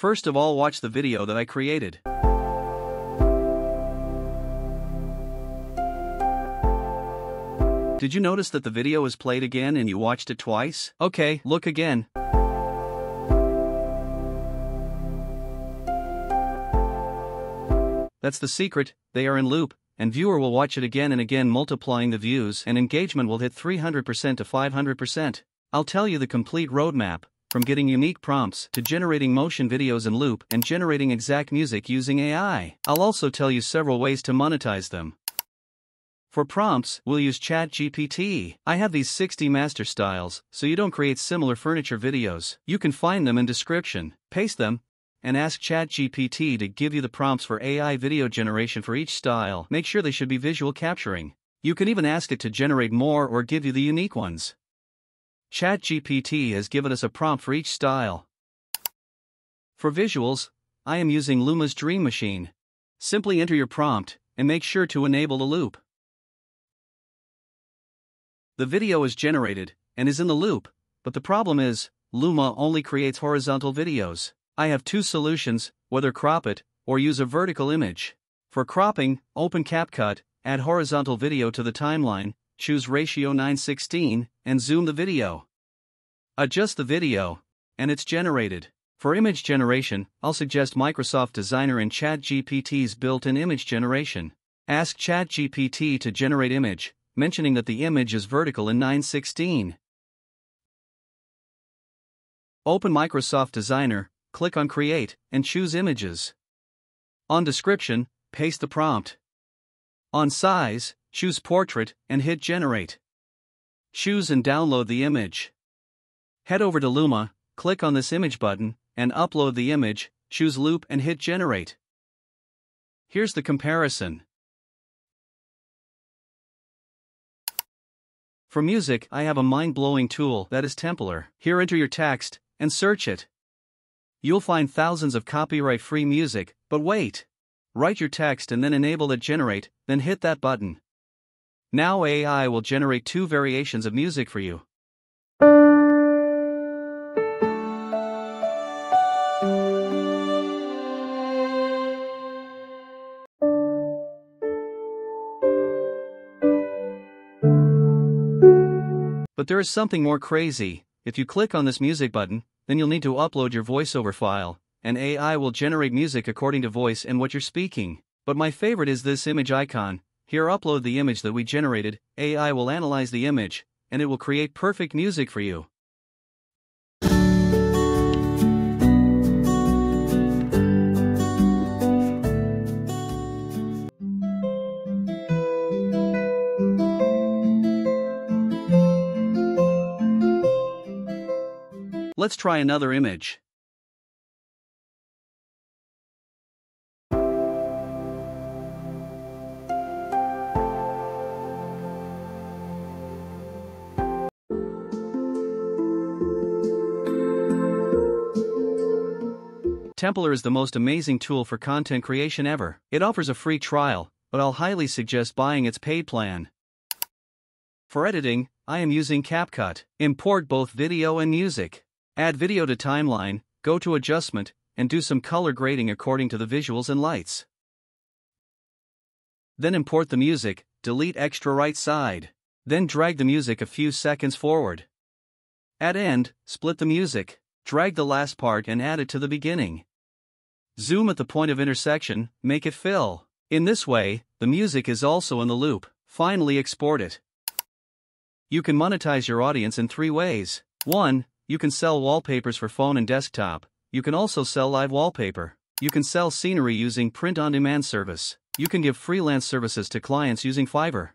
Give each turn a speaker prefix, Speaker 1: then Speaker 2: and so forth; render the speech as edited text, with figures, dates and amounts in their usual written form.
Speaker 1: First of all, watch the video that I created. Did you notice that the video is played again and you watched it twice? Okay, look again. That's the secret, they are in loop, and viewer will watch it again and again, multiplying the views, and engagement will hit 300% to 500%. I'll tell you the complete roadmap, from getting unique prompts to generating motion videos in loop and generating exact music using AI. I'll also tell you several ways to monetize them. For prompts, we'll use ChatGPT. I have these 60 master styles, so you don't create similar furniture videos. You can find them in description, paste them, and ask ChatGPT to give you the prompts for AI video generation for each style. Make sure they should be visual capturing. You can even ask it to generate more or give you the unique ones. ChatGPT has given us a prompt for each style. For visuals, I am using Luma's Dream Machine. Simply enter your prompt, and make sure to enable the loop. The video is generated, and is in the loop, but the problem is, Luma only creates horizontal videos. I have two solutions, whether crop it, or use a vertical image. For cropping, open CapCut, add horizontal video to the timeline, choose ratio 9:16, and zoom the video. Adjust the video, and it's generated. For image generation, I'll suggest Microsoft Designer and ChatGPT's built-in image generation. Ask ChatGPT to generate image, mentioning that the image is vertical in 9:16. Open Microsoft Designer, click on Create, and choose Images. On Description, paste the prompt. On Size, choose Portrait, and hit Generate. Choose and download the image. Head over to Luma, click on this image button, and upload the image, choose Loop and hit Generate. Here's the comparison. For music, I have a mind-blowing tool that is Templar. Here, enter your text, and search it. You'll find thousands of copyright-free music, but wait. Write your text and then enable the Generate, then hit that button. Now AI will generate two variations of music for you. But there is something more crazy. If you click on this music button, then you'll need to upload your voiceover file, and AI will generate music according to voice and what you're speaking. But my favorite is this image icon. Here, upload the image that we generated, AI will analyze the image, and it will create perfect music for you. Let's try another image. Templar is the most amazing tool for content creation ever. It offers a free trial, but I'll highly suggest buying its paid plan. For editing, I am using CapCut. Import both video and music. Add video to timeline, go to adjustment, and do some color grading according to the visuals and lights. Then import the music, delete extra right side. Then drag the music a few seconds forward. At end, split the music, drag the last part and add it to the beginning. Zoom at the point of intersection, make it fill. In this way, the music is also in the loop. Finally, export it. You can monetize your audience in 3 ways. 1. You can sell wallpapers for phone and desktop. You can also sell live wallpaper. You can sell scenery using print-on-demand service. You can give freelance services to clients using Fiverr.